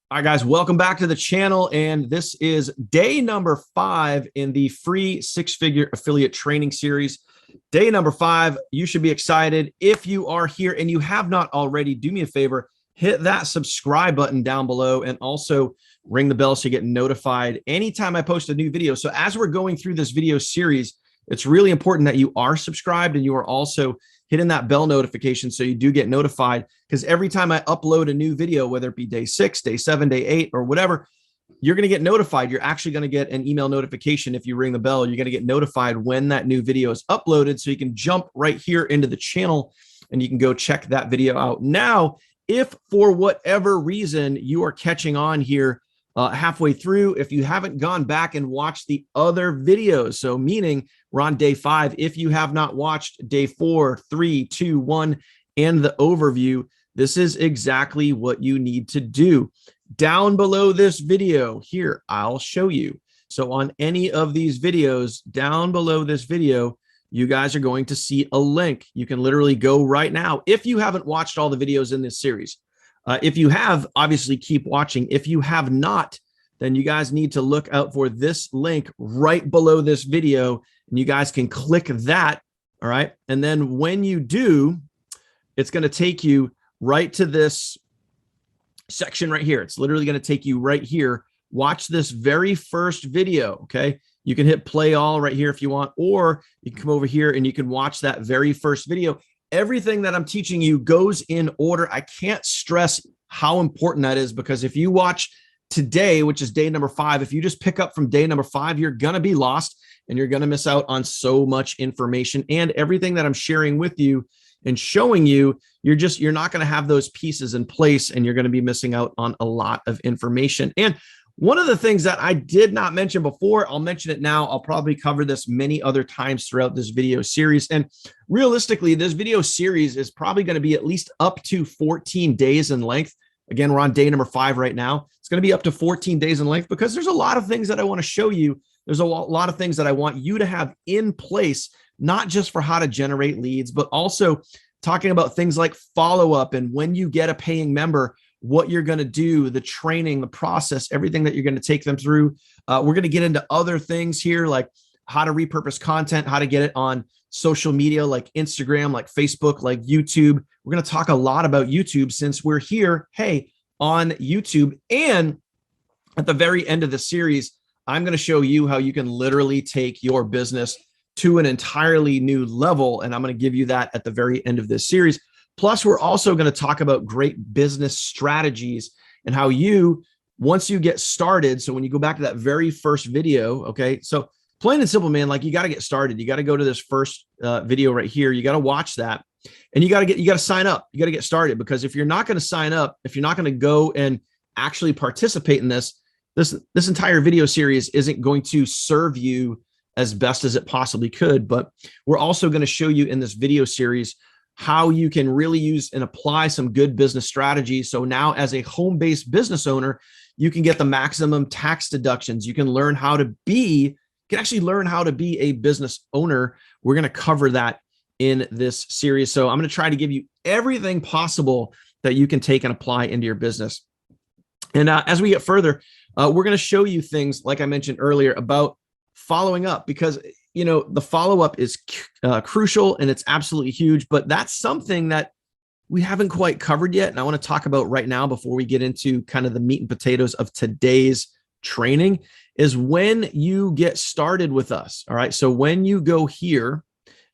All right, guys, welcome back to the channel. And this is day number 5 in the free 6-figure affiliate training series. Day number 5, you should be excited. If you are here and you have not already, do me a favor, hit that subscribe button down below and also ring the bell so you get notified anytime I post a new video. So as we're going through this video series, it's really important that you are subscribed and you are also hitting that bell notification so you do get notified, because every time I upload a new video, whether it be day 6, day 7, day 8, or whatever, you're going to get notified. You're actually going to get an email notification. If you ring the bell, you're going to get notified when that new video is uploaded, so you can jump right here into the channel and you can go check that video out. Now, if for whatever reason you are catching on here halfway through, if you haven't gone back and watched the other videos, so meaning we're on day 5, if you have not watched day 4, 3, 2, 1, and the overview, this is exactly what you need to do. Down below this video here, I'll show you. So on any of these videos, down below this video, you guys are going to see a link. You can literally go right now if you haven't watched all the videos in this series. If you have, obviously keep watching. If you have not, then you guys need to look out for this link right below this video, and you guys can click that. All right. And then when you do, it's going to take you right to this section right here. It's literally going to take you right here. Watch this very first video. Okay. You can hit play all right here if you want, or you can come over here and you can watch that very first video. Everything that I'm teaching you goes in order. I can't stress how important that is, because if you watch today, which is day number 5, if you just pick up from day number 5, you're going to be lost and you're going to miss out on so much information, and everything that I'm sharing with you and showing you, you're not going to have those pieces in place, and you're going to be missing out on a lot of information. And one of the things that I did not mention before, I'll mention it now. I'll probably cover this many other times throughout this video series. And realistically, this video series is probably going to be at least up to 14 days in length. Again, we're on day number 5 right now. It's going to be up to 14 days in length, because there's a lot of things that I want to show you. There's a lot of things that I want you to have in place, not just for how to generate leads, but also talking about things like follow-up, and when you get a paying member, what you're going to do, the training, the process, everything that you're going to take them through. We're going to get into other things here, like how to repurpose content, how to get it on social media, like Instagram, like Facebook, like YouTube. We're going to talk a lot about YouTube, since we're here, hey, on YouTube. And at the very end of the series, I'm going to show you how you can literally take your business to an entirely new level. And I'm going to give you that at the very end of this series. Plus, we're also going to talk about great business strategies and how you, once you get started, so when you go back to that very first video, okay, so plain and simple, man, like you got to get started. You got to go to this first video right here. You got to watch that, and you got to sign up. You got to get started, because if you're not going to sign up, if you're not going to go and actually participate in this entire video series isn't going to serve you as best as it possibly could. But we're also going to show you in this video series how you can really use and apply some good business strategies. So now, as a home-based business owner, you can get the maximum tax deductions. You can learn how to be, actually learn how to be a business owner. We're going to cover that in this series. So I'm going to try to give you everything possible that you can take and apply into your business. And as we get further, we're going to show you things, like I mentioned earlier, about following up, because the follow-up is crucial and it's absolutely huge, but that's something that we haven't quite covered yet. And I want to talk about right now, before we get into kind of the meat and potatoes of today's training, is when you get started with us. All right. So when you go here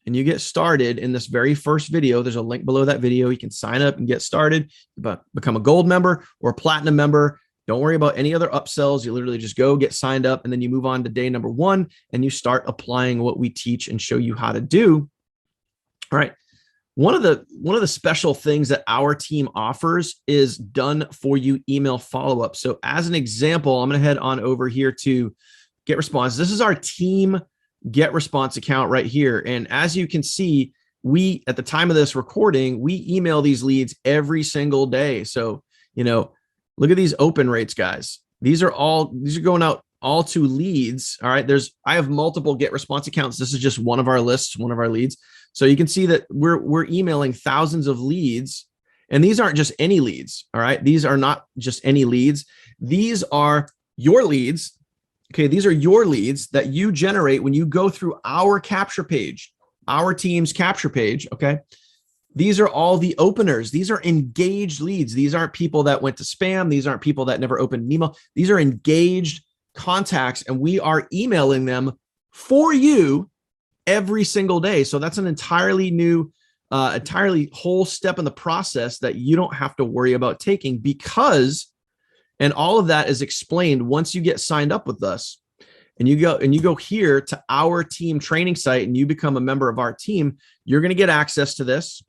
and you get started in this very first video, there's a link below that video. You can sign up and get started, but become a gold member or a platinum member. Don't worry about any other upsells. You literally just go get signed up, and then you move on to day number 1 and you start applying what we teach and show you how to do. All right. One of the special things that our team offers is done for you email follow-up. So as an example, I'm going to head on over here to Get Response. This is our team Get Response account right here. And as you can see, we, at the time of this recording, we email these leads every single day. So, look at these open rates, guys. These are going out all to leads. All right. I have multiple Get Response accounts. This is just one of our lists, one of our leads. So you can see that we're emailing thousands of leads, And these aren't just any leads. All right. These are not just any leads. These are your leads. Okay. These are your leads that you generate when you go through our capture page, our team's capture page. Okay. These are all the openers. These are engaged leads. These aren't people that went to spam. These aren't people that never opened an email. These are engaged contacts, and we are emailing them for you every single day. So that's an entirely new, entirely whole step in the process that you don't have to worry about taking, because, and all of that is explained once you get signed up with us. And you go here to our team training site and you become a member of our team, you're going to get access to this.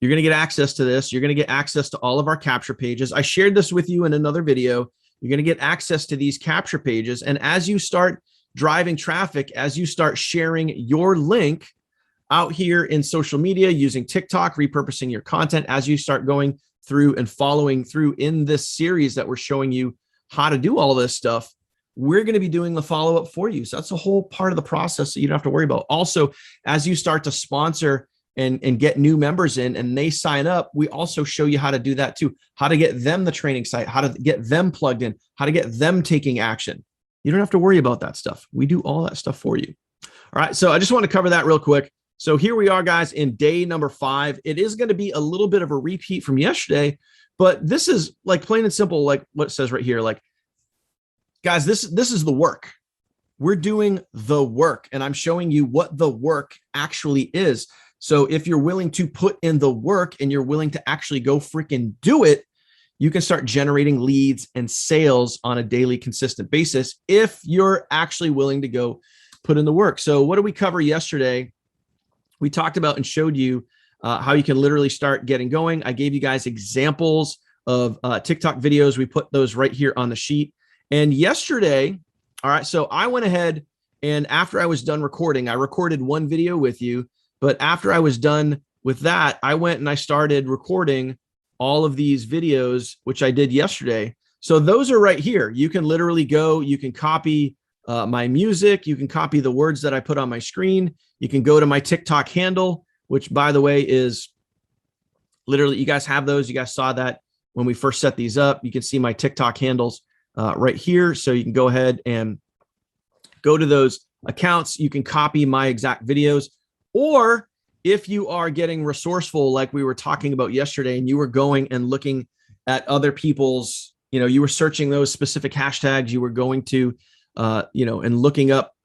You're going to get access to this. You're going to get access to all of our capture pages. I shared this with you in another video. You're going to get access to these capture pages. And as you start driving traffic, as you start sharing your link out here in social media, using TikTok, repurposing your content, as you start going through and following through in this series that we're showing you how to do all this stuff, we're going to be doing the follow-up for you. So that's a whole part of the process that you don't have to worry about. Also, as you start to sponsor and get new members in and they sign up, we also show you how to do that too, how to get them the training site, how to get them plugged in, how to get them taking action. You don't have to worry about that stuff. We do all that stuff for you. All right. So I just want to cover that real quick. So here we are, guys, in day number 5. It is going to be a little bit of a repeat from yesterday, but this is like plain and simple, like what it says right here. Like, guys, this is the work. We're doing the work, and I'm showing you what the work actually is. So if you're willing to put in the work and you're willing to actually go freaking do it, you can start generating leads and sales on a daily, consistent basis if you're actually willing to go put in the work. So what did we cover yesterday? We talked about and showed you how you can literally start getting going. I gave you guys examples of TikTok videos. We put those right here on the sheet. And yesterday, all right, so I went ahead and after I was done recording, I recorded one video with you. But after I was done with that, I went and I started recording all of these videos, which I did yesterday. So those are right here. You can literally go, you can copy my music. You can copy the words that I put on my screen. You can go to my TikTok handle, which by the way is literally, you guys have those. You guys saw that when we first set these up. You can see my TikTok handles right here. So you can go ahead and go to those accounts. You can copy my exact videos. Or if you are getting resourceful, like we were talking about yesterday, and you were going and looking at other people's, you were searching those specific hashtags, you were going to, and looking up,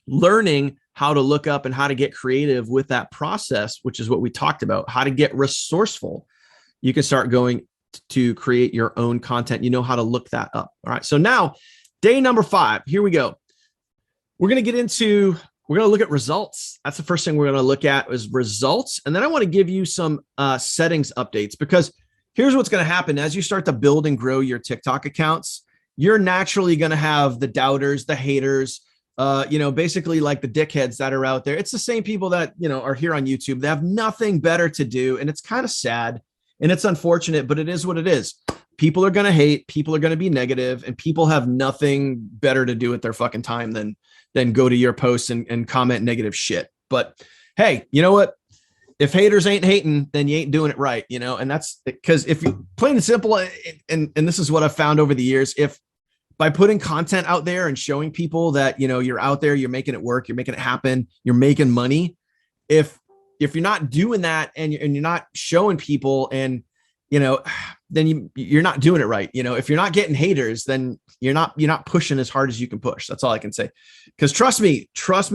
learning how to look up and how to get creative with that process, which is what we talked about, how to get resourceful. You can start going to create your own content. You know how to look that up. All right. So now day number 5, here we go. We're going to look at results. That's the first thing we're going to look at is results. And then I want to give you some settings updates, because here's what's going to happen. As you start to build and grow your TikTok accounts, you're naturally going to have the doubters, the haters, basically like the dickheads that are out there. It's the same people that, are here on YouTube. They have nothing better to do. And it's kind of sad and it's unfortunate, but it is what it is. People are going to hate, people are going to be negative, and people have nothing better to do with their fucking time than go to your posts and comment negative shit. But hey, you know what? If haters ain't hating, then you ain't doing it right, and that's because if you plain and simple, and this is what I've found over the years, if by putting content out there and showing people that, you're out there, you're making it work, you're making it happen, you're making money. If you're not doing that and you're not showing people and, then you're not doing it right. If you're not getting haters, then you're not pushing as hard as you can push. That's all I can say. Because trust me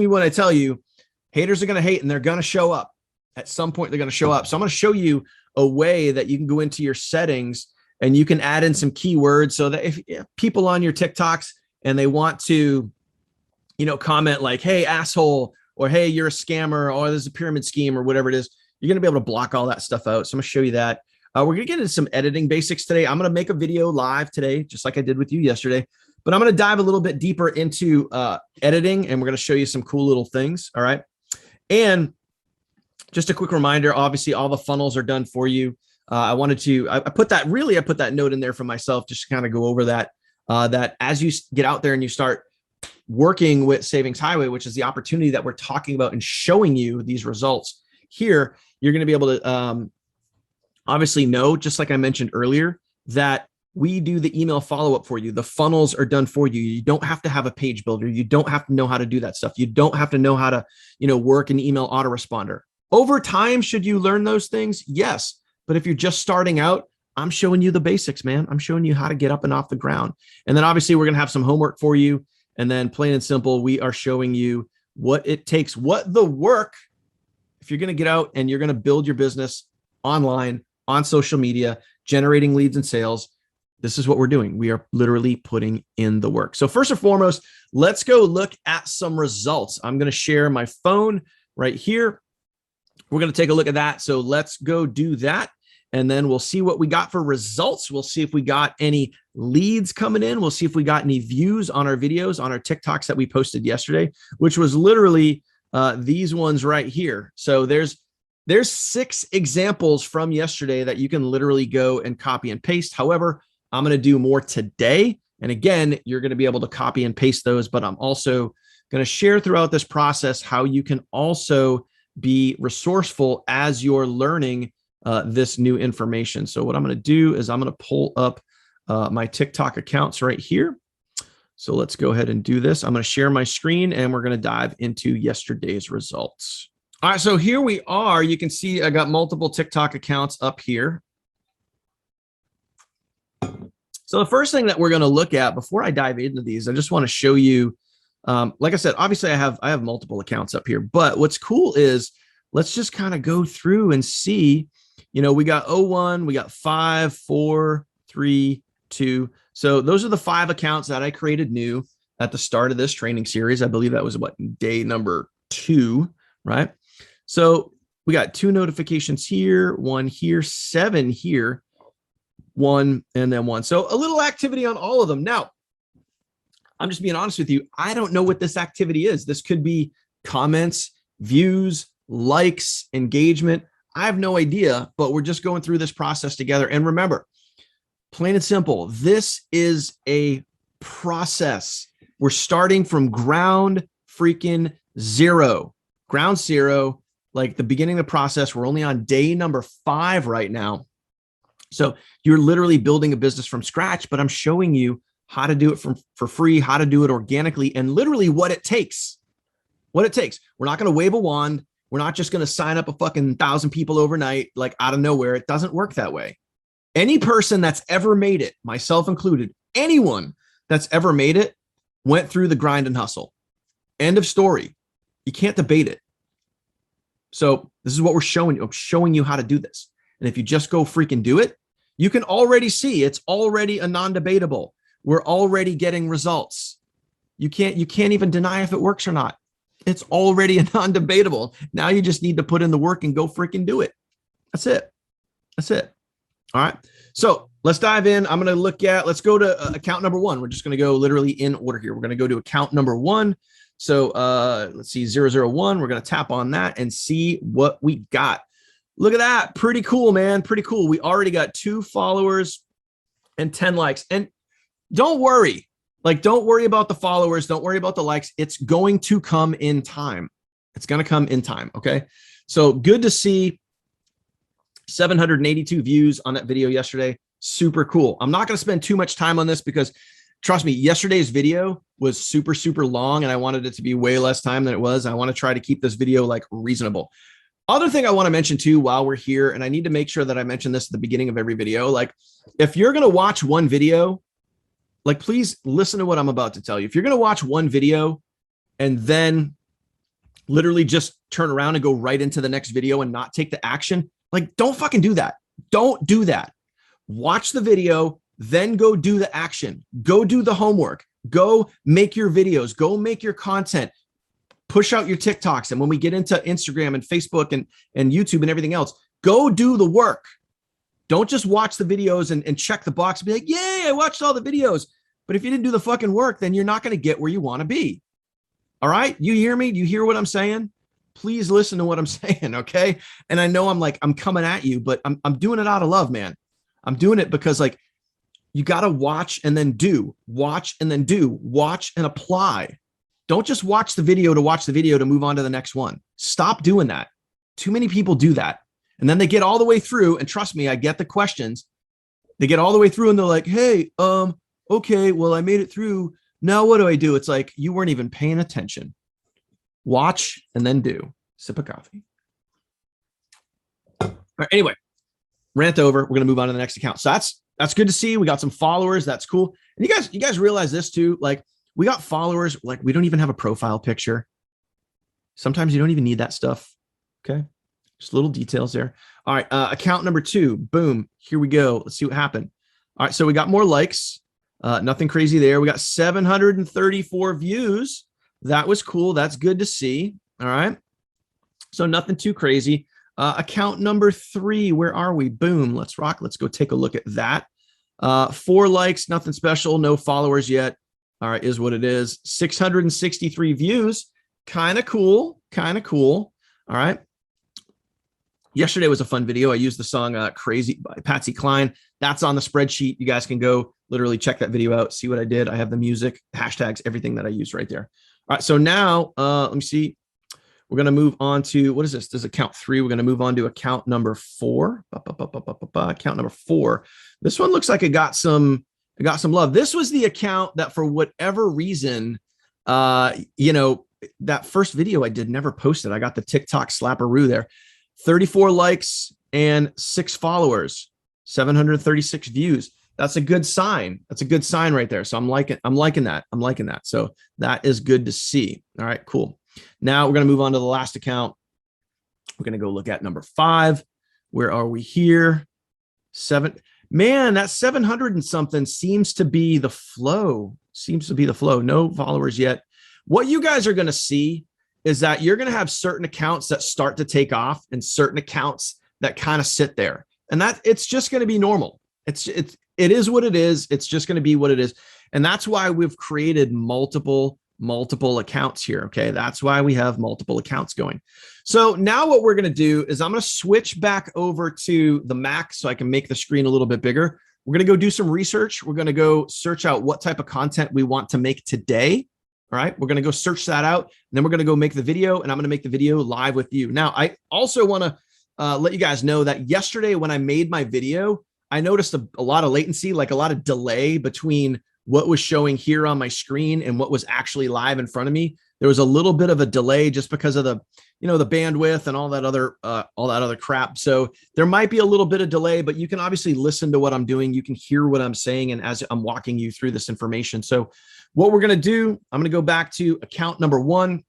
when I tell you, haters are going to hate and they're going to show up. At some point, they're going to show up. So I'm going to show you a way that you can go into your settings and you can add in some keywords so that if people on your TikToks and they want to, comment like, hey, asshole, or hey, you're a scammer, or there's a pyramid scheme or whatever it is, you're going to be able to block all that stuff out. So I'm going to show you that. We're going to get into some editing basics today. I'm going to make a video live today, just like I did with you yesterday, but I'm going to dive a little bit deeper into editing, and we're going to show you some cool little things. All right. And just a quick reminder, obviously all the funnels are done for you. I put that note in there for myself, just to kind of go over that, that as you get out there and you start working with Savings Highway, which is the opportunity that we're talking about and showing you these results here, you're going to be able to, Obviously, know, just like I mentioned earlier, that we do the email follow-up for you. The funnels are done for you. You don't have to have a page builder. You don't have to know how to do that stuff. You don't have to know how to, work an email autoresponder. Over time, should you learn those things? Yes. But if you're just starting out, I'm showing you the basics, man. I'm showing you how to get up and off the ground. And then obviously we're going to have some homework for you. And then plain and simple, we are showing you what it takes, what the work, if you're going to get out and you're going to build your business online, on social media, generating leads and sales. This is what we're doing. We are literally putting in the work. So first and foremost, let's go look at some results. I'm going to share my phone right here. We're going to take a look at that. So let's go do that. And then we'll see what we got for results. We'll see if we got any leads coming in. We'll see if we got any views on our videos, on our TikToks that we posted yesterday, which was literally these ones right here. So there's 6 examples from yesterday that you can literally go and copy and paste. However, I'm going to do more today. And again, you're going to be able to copy and paste those, but I'm also going to share throughout this process how you can also be resourceful as you're learning this new information. So what I'm going to do is I'm going to pull up my TikTok accounts right here. So let's go ahead and do this. I'm going to share my screen and we're going to dive into yesterday's results. All right, so here we are. You can see I got multiple TikTok accounts up here. So the first thing that we're going to look at before I dive into these, I just want to show you, like I said, obviously I have multiple accounts up here, but what's cool is let's just kind of go through and see, we got 01, we got 5, 4, 3, 2. So those are the 5 accounts that I created new at the start of this training series. I believe that was day number 2, right? So we got 2 notifications here, 1 here, 7 here, 1, and then 1. So a little activity on all of them. Now, I'm just being honest with you. I don't know what this activity is. This could be comments, views, likes, engagement. I have no idea, but we're just going through this process together. And remember, plain and simple, this is a process. We're starting from ground freaking zero. Ground zero. Like the beginning of the process, we're only on day number 5 right now. So you're literally building a business from scratch, but I'm showing you how to do it for free, how to do it organically, and literally what it takes. What it takes. We're not going to wave a wand. We're not just going to sign up a fucking 1,000 people overnight, like out of nowhere. It doesn't work that way. Any person that's ever made it, myself included, anyone that's ever made it went through the grind and hustle. End of story. You can't debate it. So this is what we're showing you. I'm showing you how to do this. And if you just go freaking do it, you can already see it's already a non-debatable. We're already getting results. You can't even deny if it works or not. It's already a non-debatable. Now you just need to put in the work and go freaking do it. That's it. That's it. All right. So let's dive in. I'm going to let's go to account number 1. We're just going to go literally in order here. We're going to go to account number 1. So let's see, 001. We're going to tap on that and see what we got. Look at that. Pretty cool, man. Pretty cool. We already got 2 followers and 10 likes. And don't worry. Don't worry about the followers. Don't worry about the likes. It's going to come in time. It's going to come in time. Okay. So good to see 782 views on that video yesterday. Super cool. I'm not going to spend too much time on this because trust me, yesterday's video was super, super long and I wanted it to be way less time than it was. I want to try to keep this video reasonable. Other thing I want to mention too, while we're here, and I need to make sure that I mention this at the beginning of every video, if you're going to watch one video, please listen to what I'm about to tell you. If you're going to watch one video and then literally just turn around and go right into the next video and not take the action, don't fucking do that. Don't do that. Watch the video, then go do the action. Go do the homework. Go make your videos. Go make your content. Push out your TikToks. And when we get into Instagram and Facebook and YouTube and everything else, go do the work. Don't just watch the videos and check the box and be like, yay, I watched all the videos. But if you didn't do the fucking work, then you're not going to get where you want to be. All right. You hear me? Do you hear what I'm saying? Please listen to what I'm saying. Okay. And I know I'm coming at you, but I'm doing it out of love, man. I'm doing it because you got to watch and then do, watch and then do, watch and apply. Don't just watch the video to watch the video to move on to the next one. Stop doing that. Too many people do that. And then they get all the way through, and trust me, I get the questions. They get all the way through and they're like, hey, okay, well, I made it through. Now what do I do? It's like, you weren't even paying attention. Watch and then do. Sip of coffee. All right, anyway, rant over. We're going to move on to the next account. So that's good to see. We got some followers. That's cool. And you guys realize this too? Like, we got followers. Like, we don't even have a profile picture. Sometimes you don't even need that stuff. Okay. Just little details there. All right. Account number 2. Boom. Here we go. Let's see what happened. All right. So we got more likes. Nothing crazy there. We got 734 views. That was cool. That's good to see. All right. So nothing too crazy. Account number 3. Where are we? Boom. Let's rock. Let's go take a look at that. 4 likes. Nothing special. No followers yet. All right. Is what it is. 663 views. Kind of cool. Kind of cool. All right. Yesterday was a fun video. I used the song Crazy by Patsy Cline. That's on the spreadsheet. You guys can go literally check that video out, see what I did. I have the music, hashtags, everything that I use right there. All right, so now let me see. We're going to move on to, what is this? This is account 3. We're going to move on to account number 4. Account number 4. This one looks like it got some love. This was the account that, for whatever reason, you know, that first video I did never posted. I got the TikTok slapperoo there. 34 likes and 6 followers, 736 views. That's a good sign. That's a good sign right there. So I'm liking that. I'm liking that. So that is good to see. All right, cool. Now we're going to move on to the last account. We're going to go look at number 5. Where are we here? 7. Man, that 700 and something seems to be the flow. Seems to be the flow. No followers yet. What you guys are going to see is that you're going to have certain accounts that start to take off and certain accounts that kind of sit there. And that it's just going to be normal. It is what it is. It's just going to be what it is. And that's why we've created multiple accounts here. Okay. That's why we have multiple accounts going. So now what we're going to do is I'm going to switch back over to the Mac so I can make the screen a little bit bigger. We're going to go do some research. We're going to go search out what type of content we want to make today. All right, we're going to go search that out, and then we're going to go make the video, and I'm going to make the video live with you. Now, I also want to let you guys know that yesterday when I made my video, I noticed a lot of latency, like a lot of delay between what was showing here on my screen and what was actually live in front of me. There was a little bit of a delay just because of the, you know, the bandwidth and all that other crap. So there might be a little bit of delay, but you can obviously listen to what I'm doing. You can hear what I'm saying, and as I'm walking you through this information. So what we're going to do, I'm going to go back to account number 1.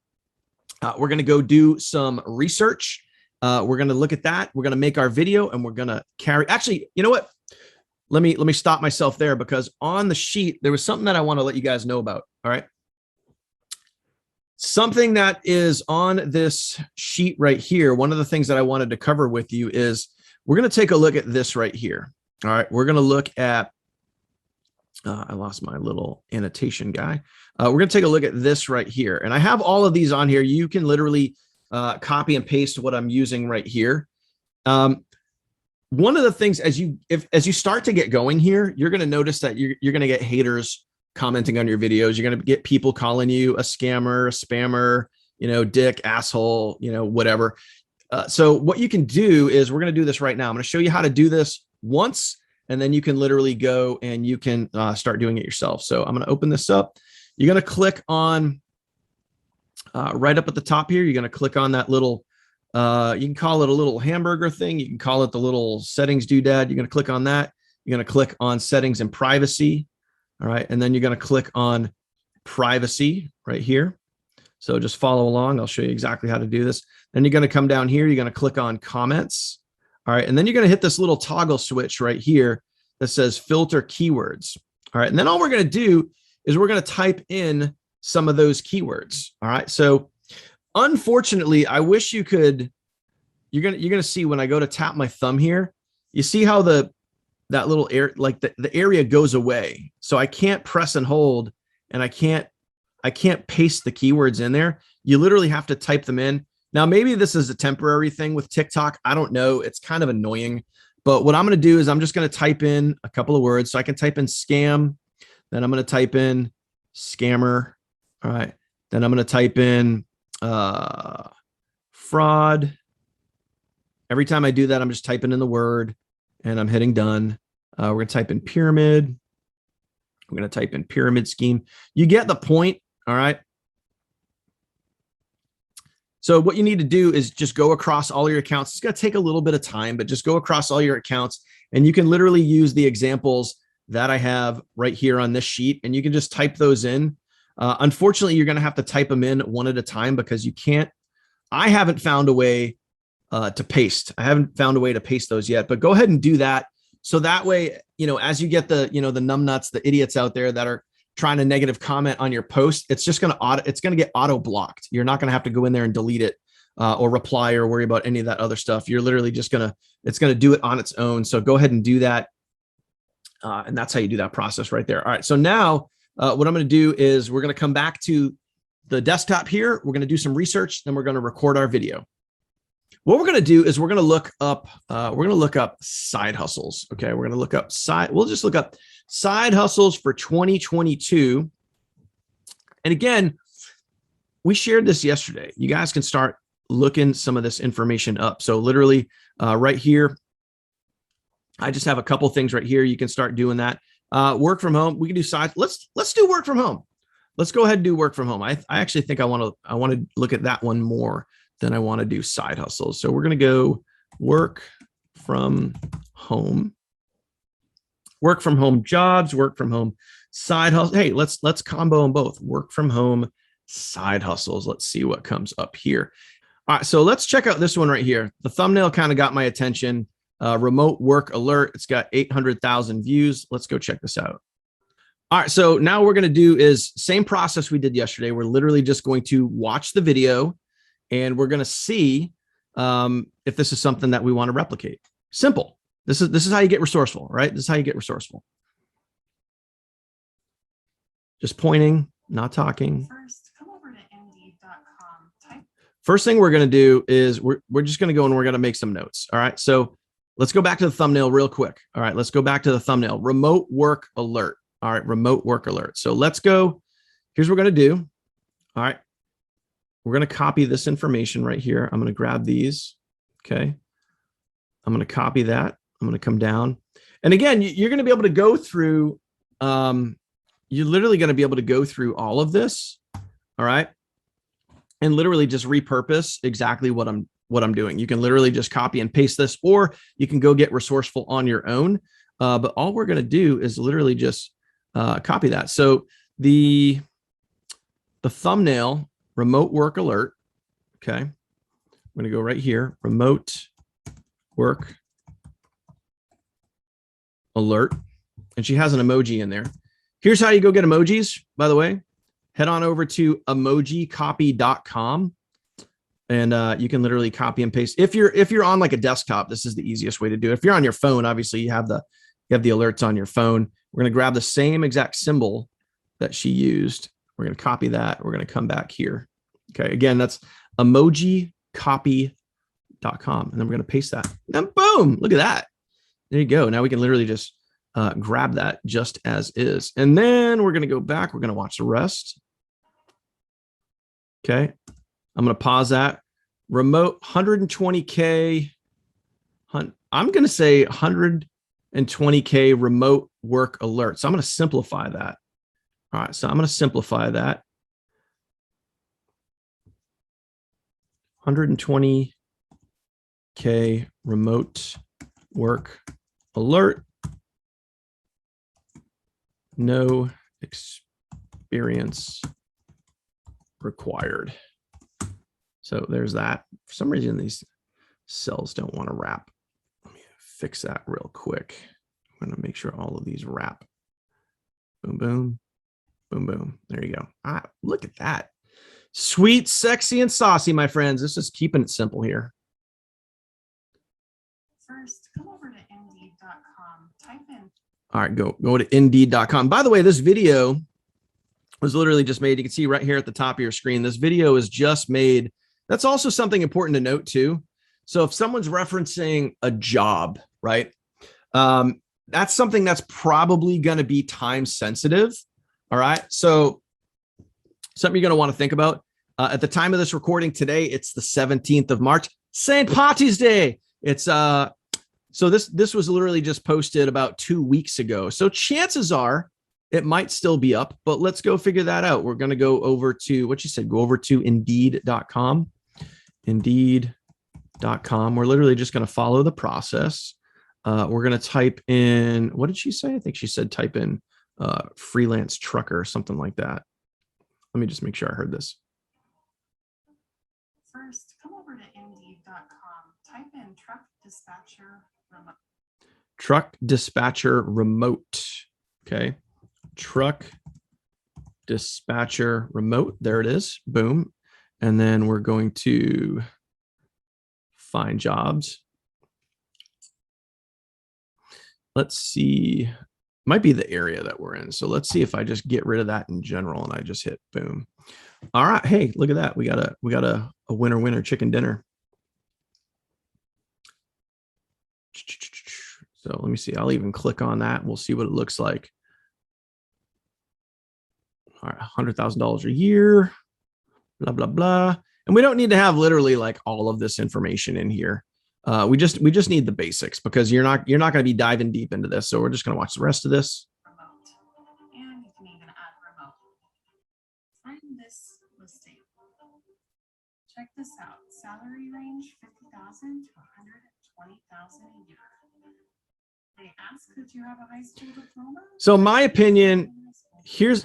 We're going to go do some research. We're going to look at that. We're going to make our video, and we're going to carry. Actually, you know what? Let me stop myself there, because on the sheet, there was something that I want to let you guys know about. All right. Something that is on this sheet right here. One of the things that I wanted to cover with you is we're going to take a look at this right here. All right. We're going to look at, I lost my little annotation guy. We're going to take a look at this right here. And I have all of these on here. You can literally copy and paste what I'm using right here. One of the things, as you start to get going here, you're going to notice that you're going to get haters commenting on your videos. You're going to get people calling you a scammer, a spammer, you know, dick, asshole, you know, whatever. So what you can do is, we're going to do this right now. I'm going to show you how to do this once, and then you can literally go and you can start doing it yourself. So I'm going to open this up. You're going to click on right up at the top here. You're going to click on that little, you can call it a little hamburger thing. You can call it the little settings doodad. You're going to click on that. You're going to click on settings and privacy. All right. And then you're going to click on privacy right here. So just follow along. I'll show you exactly how to do this. Then you're going to come down here. You're going to click on comments. All right. And then you're going to hit this little toggle switch right here that says filter keywords. All right. And then all we're going to do is we're going to type in some of those keywords. All right. So unfortunately, I wish you could, you're going to see when I go to tap my thumb here, you see how that little area, like the area goes away. So I can't press and hold, and I can't paste the keywords in there. You literally have to type them in. Now, maybe this is a temporary thing with TikTok. I don't know. It's kind of annoying, but what I'm going to do is I'm just going to type in a couple of words. So I can type in scam. Then I'm going to type in scammer. All right. Then I'm going to type in fraud. Every time I do that, I'm just typing in the word and I'm hitting done. We're going to type in pyramid. We're going to type in pyramid scheme. You get the point. All right. So what you need to do is just go across all your accounts. It's going to take a little bit of time, but just go across all your accounts and you can literally use the examples that I have right here on this sheet and you can just type those in. Unfortunately, you're going to have to type them in one at a time because you can't. I haven't found a way to paste. I haven't found a way to paste those yet, but go ahead and do that. So that way, as you get the, the numbnuts, the idiots out there that are trying to negative comment on your post, it's just going to get auto blocked. You're not going to have to go in there and delete it or reply or worry about any of that other stuff. You're literally just it's going to do it on its own. So go ahead and do that. And that's how you do that process right there. All right. So now what I'm going to do is we're going to come back to the desktop here. We're going to do some research. Then we're going to record our video. What we're going to do is we're going to look up side hustles. Okay. We're going to look up we'll just look up side hustles for 2022. And again, we shared this yesterday. You guys can start looking some of this information up. So literally right here, I just have a couple things right here. You can start doing that. Work from home. We can do side. Let's do work from home. Let's go ahead and do work from home. I actually think I want to look at that one more than I want to do side hustles. So we're going to go work from home jobs, work from home side hustle. Hey, let's combo them both. Work from home side hustles. Let's see what comes up here. All right. So let's check out this one right here. The thumbnail kind of got my attention. Remote work alert. It's got 800,000 views. Let's go check this out. All right. So now what we're going to do is same process we did yesterday. We're literally just going to watch the video and we're going to see if this is something that we want to replicate. Simple. This is how you get resourceful, right? This is how you get resourceful. Just pointing, not talking. First, come over to Indeed.com. First thing we're going to do is we're just going to go and we're going to make some notes. All right. So let's go back to the thumbnail real quick. All right. Let's go back to the thumbnail. Remote work alert. All right. Remote work alert. So let's go. Here's what we're going to do. All right. We're going to copy this information right here. I'm going to grab these. Okay. I'm going to copy that. I'm going to come down. And again, you're going to be able to go through, you're literally going to be able to go through all of this. All right. And literally just repurpose exactly what I'm doing. You can literally just copy and paste this, or you can go get resourceful on your own. But all we're going to do is literally just copy that. So the thumbnail, remote work alert. Okay. I'm going to go right here. Remote work alert. And she has an emoji in there. Here's how you go get emojis, by the way. Head on over to emojicopy.com and you can literally copy and paste. If you're on like a desktop, this is the easiest way to do it. If you're on your phone, obviously you have the alerts on your phone. We're going to grab the same exact symbol that she used. We're going to copy that. We're going to come back here. Okay. Again, that's emojicopy.com. And then we're going to paste that. And boom, look at that. There you go. Now we can literally just grab that just as is. And then we're going to go back. We're going to watch the rest. Okay. I'm going to pause that. Remote 120K. I'm going to say 120K remote work alert. So I'm going to simplify that. All right. So I'm going to simplify that. 120K remote work alert. No experience required. So there's that. For some reason, these cells don't want to wrap. Let me fix that real quick. I'm going to make sure all of these wrap. Boom, boom, boom, boom. There you go. Ah, look at that. Sweet, sexy, and saucy, my friends. This is keeping it simple here. First, come over to Indeed.com. Type in. All right, go to Indeed.com. By the way, this video was literally just made. You can see right here at the top of your screen. This video is just made. That's also something important to note too. So if someone's referencing a job, right? That's something that's probably going to be time sensitive. All right. So something you're going to want to think about at the time of this recording today, it's the 17th of March, St. Patty's Day. It's so this was literally just posted about 2 weeks ago. So chances are it might still be up, but let's go figure that out. We're going to go over to what you said, go over to indeed.com. Indeed.com. We're literally just going to follow the process. We're going to type in, what did she say? I think she said type in freelance trucker or something like that. Let me just make sure I heard this. First, come over to Indeed.com. Type in truck dispatcher remote. Truck dispatcher remote. Okay. Truck dispatcher remote. There it is. Boom. And then we're going to find jobs. Let's see. Might be the area that we're in. So let's see if I just get rid of that in general and I just hit boom. All right. Hey, look at that. We got a winner chicken dinner. So let me see. I'll even click on that. We'll see what it looks like. All right, $100,000 a year, blah, blah, blah. And we don't need to have literally like all of this information in here. We just need the basics because you're not going to be diving deep into this. So we're just going to watch the rest of this. Remote. And you can even add remote. Find this listing. Check this out. Salary range $50,000 to $120,000 a year. They ask that you have a high school diploma. So my opinion, here's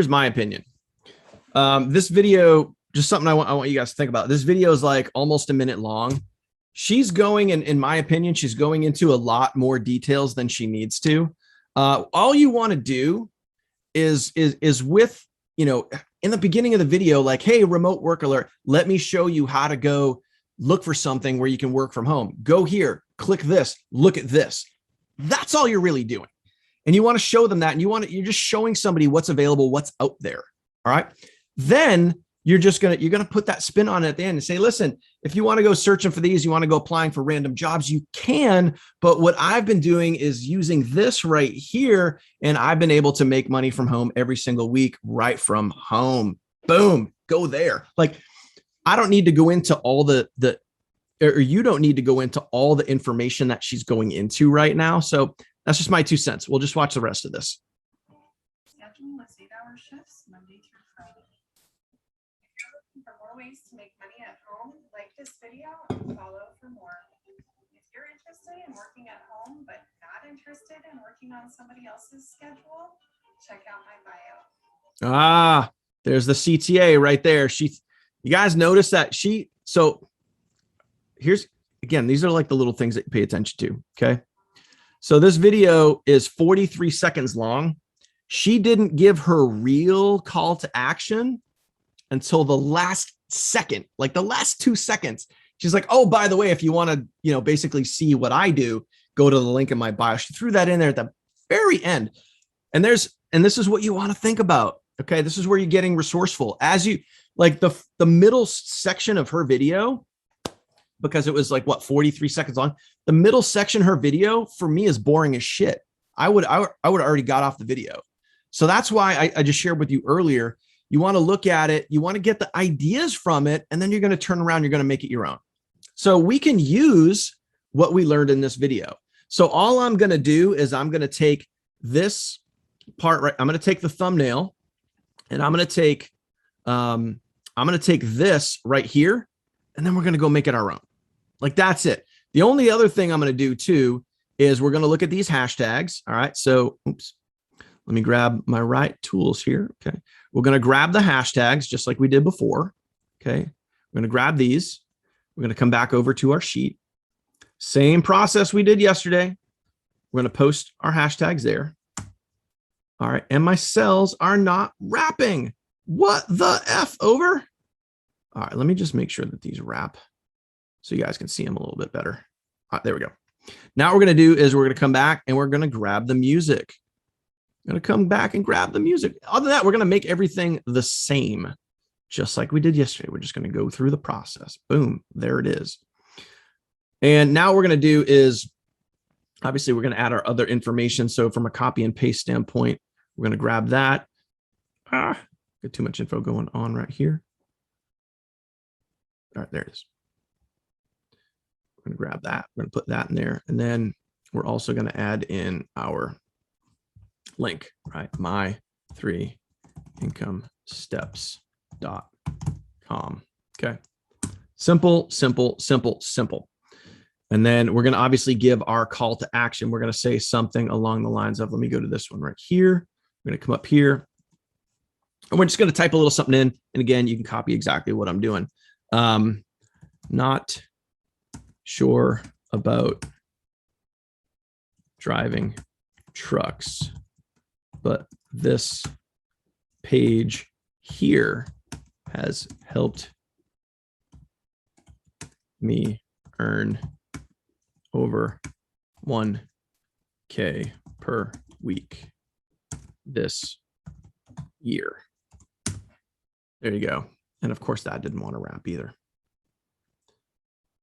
my opinion. This video, just something I want you guys to think about. This video is like almost a minute long. She's going, in my opinion, she's going into a lot more details than she needs to. All you want to do is with, you know, in the beginning of the video, like, hey, remote work alert, let me show you how to go look for something where you can work from home. Go here, click this, look at this. That's all you're really doing. And you want to show them that, and you're just showing somebody what's available, what's out there. All right. Then you're going to put that spin on it at the end and say, listen, if you want to go searching for these, you want to go applying for random jobs, you can. But what I've been doing is using this right here. And I've been able to make money from home every single week, right from home. Boom, go there. Like, I don't need to go into all or you don't need to go into all the information that she's going into right now. So that's just my 2 cents. We'll just watch the rest of this. Schedule is 8-hour shifts, Monday through Friday. If you're looking for more ways to make money at home, like this video and follow for more. If you're interested in working at home, but not interested in working on somebody else's schedule, check out my bio. Ah, there's the CTA right there. You guys notice that so here's, again, these are like the little things that you pay attention to. Okay. So this video is 43 seconds long. She didn't give her real call to action until the last second, like the last 2 seconds. She's like, oh, by the way, if you want to, you know, basically see what I do, go to the link in my bio. She threw that in there at the very end. And this is what you want to think about. Okay. This is where you're getting resourceful as you like the middle section of her video, because it was like what, 43 seconds long. The middle section of her video for me is boring as shit. I would already got off the video. So that's why I just shared with you earlier. You want to look at it, you want to get the ideas from it, and then you're going to turn around, you're going to make it your own. So we can use what we learned in this video. So all I'm going to do is I'm going to take this part, right? I'm going to take the thumbnail and I'm going to take this right here, and then we're going to go make it our own. Like, that's it. The only other thing I'm going to do too is we're going to look at these hashtags. All right. So, oops, let me grab my right tools here. Okay. We're going to grab the hashtags just like we did before. Okay. We're going to grab these. We're going to come back over to our sheet. Same process we did yesterday. We're going to post our hashtags there. All right. And my cells are not wrapping. What the F over? All right. Let me just make sure that these wrap so you guys can see them a little bit better. All right, there we go. Now what we're going to do is we're going to come back and we're going to grab the music. I'm going to come back and grab the music. Other than that, we're going to make everything the same, just like we did yesterday. We're just going to go through the process. Boom, there it is. And now what we're going to do is, obviously, we're going to add our other information. So from a copy and paste standpoint, we're going to grab that. Got too much info going on right here. All right, there it is. going to grab that. We're going to put that in there. And then we're also going to add in our link, right? my3incomesteps.com. Okay. Simple, simple, simple, simple. And then we're going to obviously give our call to action. We're going to say something along the lines of, let me go to this one right here. We're going to come up here and we're just going to type a little something in. And again, you can copy exactly what I'm doing. Not sure about driving trucks, but this page here has helped me earn over 1K per week this year. There you go. And of course that didn't want to wrap either.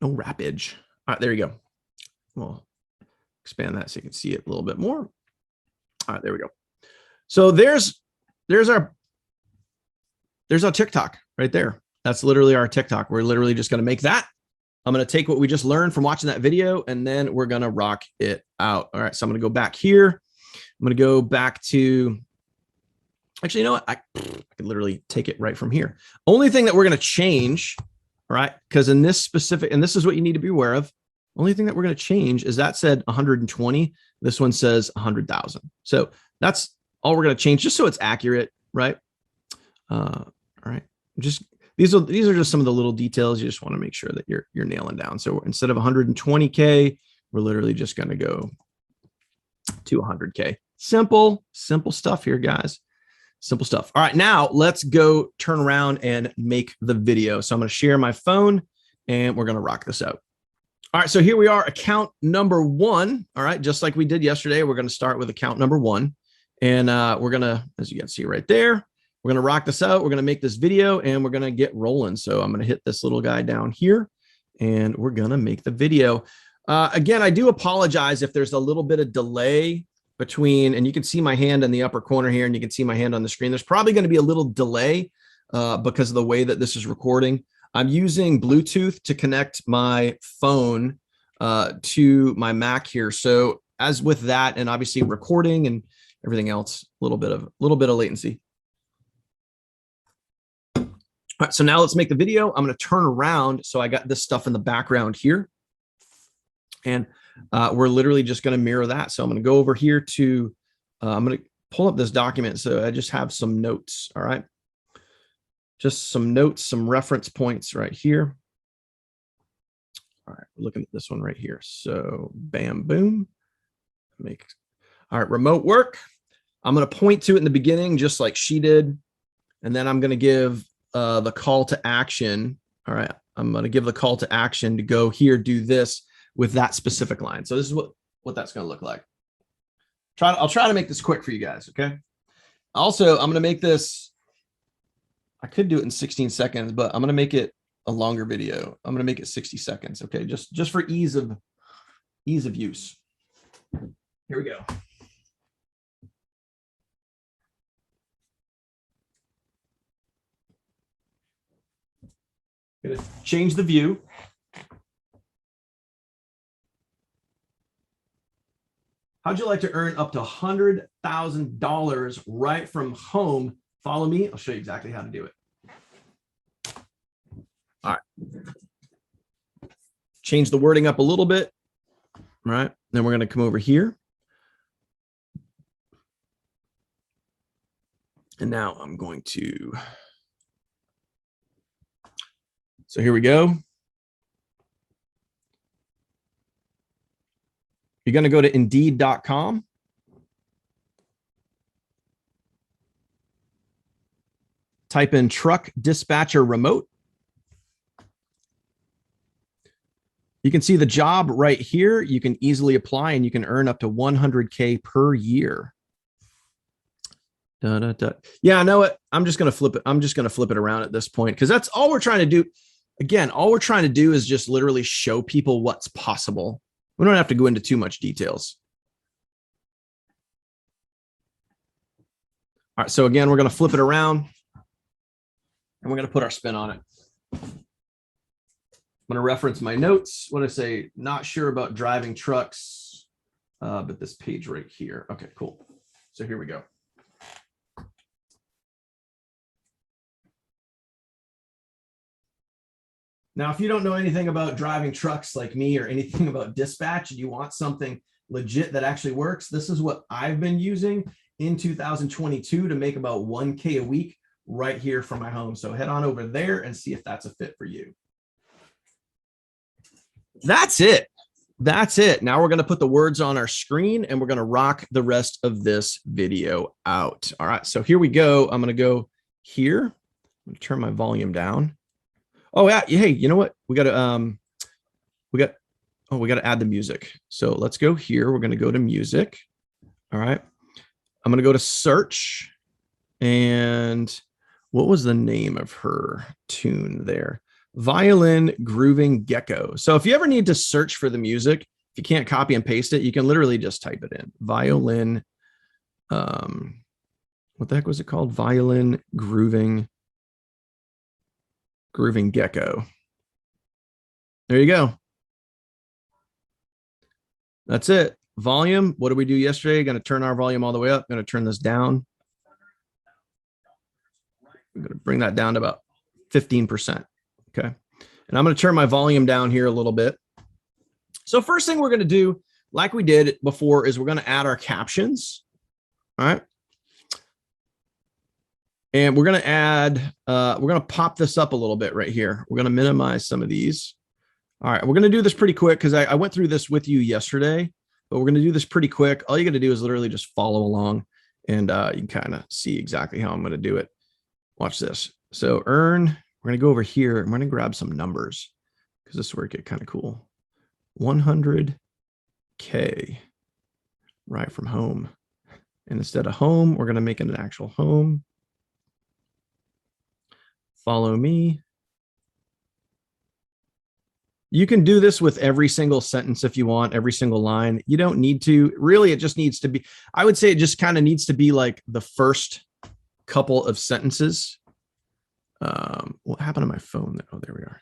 No wrappage. All right, there you go. We'll expand that so you can see it a little bit more. All right, there we go. So there's our TikTok right there. That's literally our TikTok. We're literally just going to make that. I'm going to take what we just learned from watching that video, and then we're going to rock it out. All right, so I'm going to go back here. I'm going to go back to, actually, you know what? I could literally take it right from here. Only thing that we're going to change, all right, because in this specific, and this is what you need to be aware of, only thing that we're going to change is that said 120. This one says 100,000. So that's all we're going to change, just so it's accurate, right? All right, just these are just some of the little details you just want to make sure that you're nailing down. So instead of 120K, we're literally just going to go to 100K. Simple stuff here, guys. Simple stuff. All right, now let's go turn around and make the video. So I'm going to share my phone and we're going to rock this out. All right, so here we are, account number 1. All right, just like we did yesterday, we're going to start with account number 1. And we're going to, as you can see right there, we're going to rock this out. We're going to make this video and we're going to get rolling. So I'm going to hit this little guy down here and we're going to make the video. Again, I do apologize if there's a little bit of delay between, and you can see my hand in the upper corner here and you can see my hand on the screen. There's probably going to be a little delay because of the way that this is recording. I'm using Bluetooth to connect my phone to my Mac here. So as with that, and obviously recording and everything else, a little bit of latency. All right, so now let's make the video. I'm going to turn around. So I got this stuff in the background here. And we're literally just going to mirror that. So I'm going to go over here to, I'm going to pull up this document. So I just have some notes. All right. Just some notes, some reference points right here. All right, we're looking at this one right here. So bam, boom. All right, remote work. I'm going to point to it in the beginning, just like she did. And then I'm going to give the call to action. All right, I'm going to give the call to action to go here, do this with that specific line. So this is what that's going to look like. I'll try to make this quick for you guys. Okay. Also, I'm going to make this, I could do it in 16 seconds, but I'm going to make it a longer video. I'm going to make it 60 seconds. Okay. Just for ease of use. Here we go. Going to change the view. How'd you like to earn up to $100,000 right from home? Follow me. I'll show you exactly how to do it. All right. Change the wording up a little bit. All right. Then we're going to come over here. And now I'm going to. So here we go. You're going to go to Indeed.com. Type in truck dispatcher remote. You can see the job right here. You can easily apply and you can earn up to 100K per year. Yeah, I know what. I'm just going to flip it. I'm just going to flip it around at this point because that's all we're trying to do. Again, all we're trying to do is just literally show people what's possible. We don't have to go into too much details. All right, so again, we're going to flip it around and we're going to put our spin on it. I'm going to reference my notes when I say not sure about driving trucks, but this page right here. Okay, cool. So here we go. Now, if you don't know anything about driving trucks like me or anything about dispatch and you want something legit that actually works, this is what I've been using in 2022 to make about 1K a week right here from my home. So head on over there and see if that's a fit for you. That's it. That's it. Now we're going to put the words on our screen and we're going to rock the rest of this video out. All right. So here we go. I'm going to go here. I'm going to turn my volume down. Oh yeah. Hey, you know what? We got to, we got to add the music. So let's go here. We're going to go to music. All right. I'm going to go to search. And what was the name of her tune there? Violin Grooving Gecko. So if you ever need to search for the music, if you can't copy and paste it, you can literally just type it in. Violin, what the heck was it called? Violin Grooving Gecko. There you go. That's it. Volume. What did we do yesterday? Going to turn our volume all the way up. Going to turn this down. I'm going to bring that down to about 15%. Okay. And I'm going to turn my volume down here a little bit. So first thing we're going to do, like we did before, is we're going to add our captions. All right. And we're going to add, we're going to pop this up a little bit right here. We're going to minimize some of these. All right. We're going to do this pretty quick because I went through this with you yesterday, but we're going to do this pretty quick. All you got to do is literally just follow along and you can kind of see exactly how I'm going to do it. Watch this. So earn. We're going to go over here and we're going to grab some numbers because this is where it gets kind of cool. 100K right from home. And instead of home, we're going to make it an actual home. Follow me. You can do this with every single sentence if you want, every single line. You don't need to. Really, it just needs to be, I would say it just kind of needs to be like the first couple of sentences. What happened to my phone? Oh, there we are.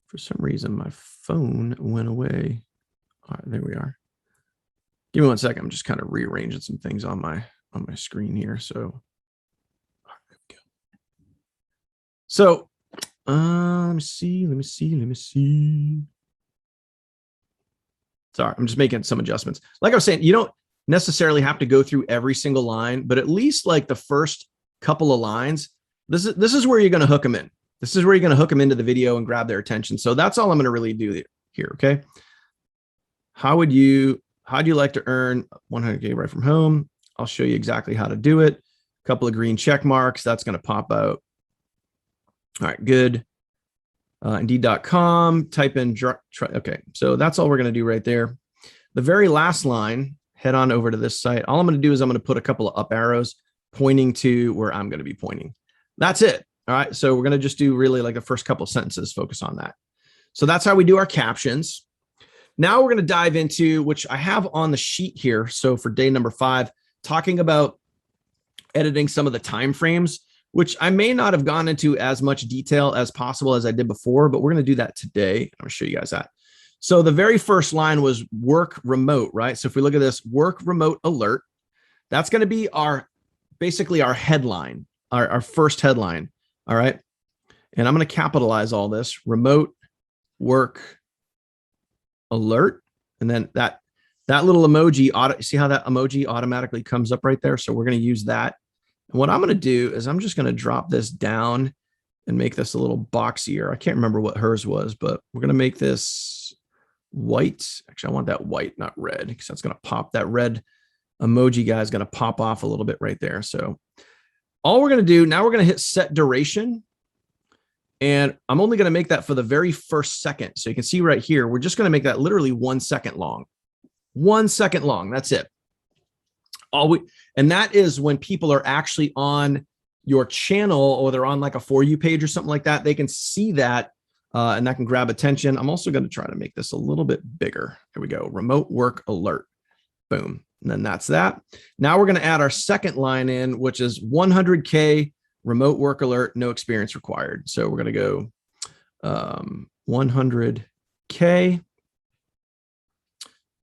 For some reason, my phone went away. All right, there we are. Give me 1 second. I'm just kind of rearranging some things on my screen here. So, all right, there we go. So, let me see. Sorry, I'm just making some adjustments. Like I was saying, you don't necessarily have to go through every single line, but at least like the first couple of lines, this is where you're going to hook them in. This is where you're going to hook them into the video and grab their attention. So that's all I'm going to really do here. Okay. How'd you like to earn 100K right from home? I'll show you exactly how to do it. A couple of green check marks. That's going to pop out. All right, good. Indeed.com, type in, okay. So that's all we're going to do right there. The very last line, head on over to this site. All I'm going to do is I'm going to put a couple of up arrows pointing to where I'm going to be pointing. That's it. All right. So we're going to just do really like the first couple of sentences, focus on that. So that's how we do our captions. Now we're going to dive into, which I have on the sheet here. So for day number 5, talking about editing some of the time frames, which I may not have gone into as much detail as possible as I did before, but we're going to do that today. I'm going to show you guys that. So the very first line was work remote, right? So if we look at this work remote alert, that's going to be basically our headline, our first headline. All right. And I'm going to capitalize all this remote work alert. And then that little emoji, see how that emoji automatically comes up right there? So we're going to use that. And what I'm going to do is I'm just going to drop this down and make this a little boxier. I can't remember what hers was, but we're going to make this white. Actually, I want that white, not red, because that's going to pop. That red emoji guy is going to pop off a little bit right there. So all we're going to do now, we're going to hit set duration. And I'm only going to make that for the very first second. So you can see right here, we're just going to make that literally 1 second long. 1 second long. That's it. And that is when people are actually on your channel or they're on like a For You page or something like that. They can see that and that can grab attention. I'm also going to try to make this a little bit bigger. Here we go. Remote work alert. Boom. And then that's that. Now we're going to add our second line in, which is 100K remote work alert, no experience required. So we're going to go 100K.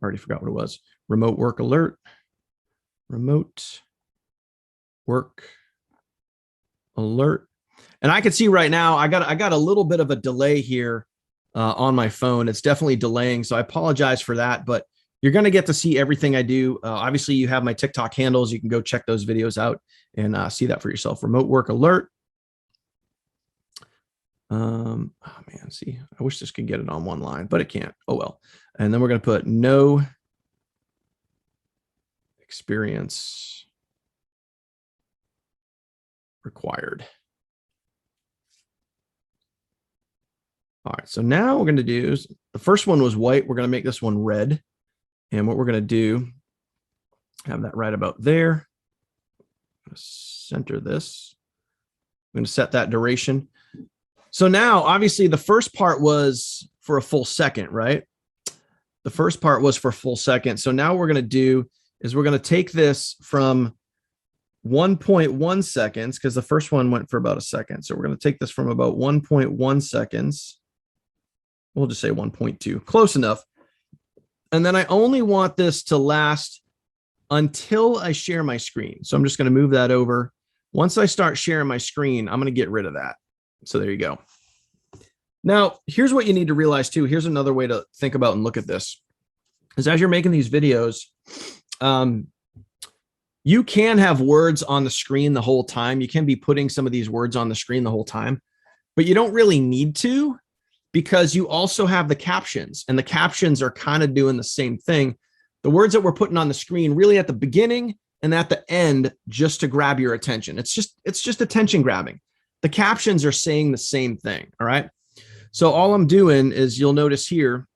Already forgot what it was. Remote work alert. Remote work alert. And I can see right now, I got a little bit of a delay here on my phone. It's definitely delaying. So I apologize for that, but you're going to get to see everything I do. Obviously, you have my TikTok handles. You can go check those videos out and see that for yourself. Remote work alert. Oh man, see, I wish this could get it on one line, but it can't. Oh well. And then we're going to put no experience required. All right, so now what we're going to do is the first one was white. We're going to make this one red. And what we're going to do, have that right about there. I'm going to center this. I'm going to set that duration. So now, obviously, the first part was for a full second, right? The first part was for a full second. So now what we're going to do is we're going to take this from 1.1 seconds, because the first one went for about a second. So we're going to take this from about 1.1 seconds. We'll just say 1.2, close enough. And then I only want this to last until I share my screen. So I'm just going to move that over. Once I start sharing my screen, I'm going to get rid of that. So there you go. Now, here's what you need to realize too. Here's another way to think about and look at this is as you're making these videos, you can have words on the screen the whole time. You can be putting some of these words on the screen the whole time, but you don't really need to, because you also have the captions, and the captions are kind of doing the same thing. The words that we're putting on the screen really at the beginning and at the end, just to grab your attention. It's just attention grabbing. The captions are saying the same thing. All right. So all I'm doing is, you'll notice here,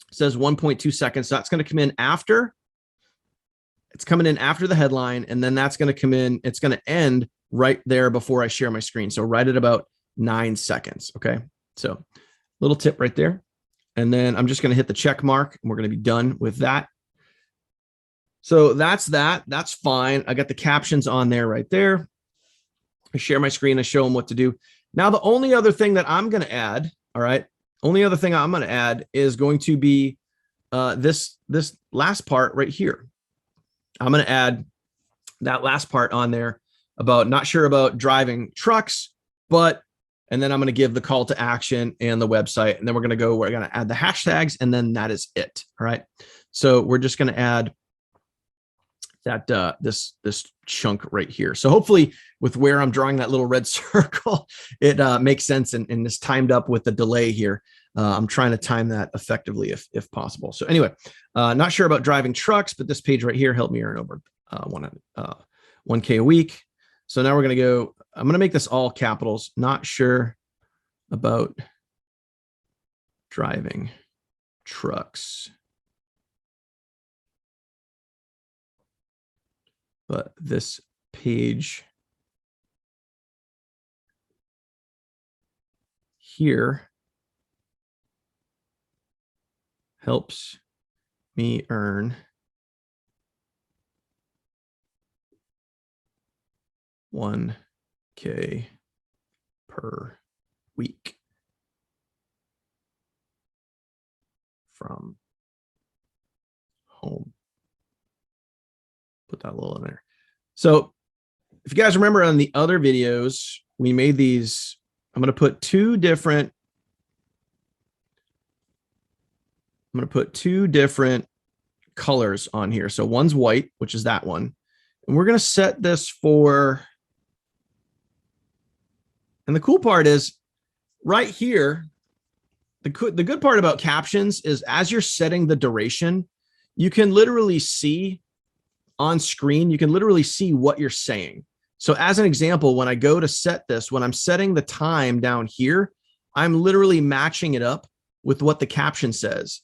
it says 1.2 seconds. So that's going to come in after. It's coming in after the headline, and then that's going to come in. It's going to end right there before I share my screen. So right at about 9 seconds. Okay. So little tip right there. And then I'm just going to hit the check mark, and we're going to be done with that. So that's that. That's fine. I got the captions on there right there. I share my screen. I show them what to do. Now, the only other thing that I'm going to add, all right, only other thing I'm going to add is going to be this last part right here. I'm going to add that last part on there about not sure about driving trucks, but, and then I'm going to give the call to action and the website. And then we're going to add the hashtags, and then that is it. All right. So we're just going to add that this chunk right here. So hopefully with where I'm drawing that little red circle, it makes sense and is timed up with the delay here. I'm trying to time that effectively if possible. So anyway, not sure about driving trucks, but this page right here helped me earn over 1K a week. So now we're going to go, I'm going to make this all capitals. Not sure about driving trucks, but this page here helps me earn $1K per week from home. Put that a little in there. So if you guys remember on the other videos, we made these, I'm going to put two different colors on here. So one's white, which is that one. And we're going to set this for, and the cool part is right here, the good part about captions is as you're setting the duration, you can literally see on screen, you can literally see what you're saying. So as an example, when I go to set this, when I'm setting the time down here, I'm literally matching it up with what the caption says.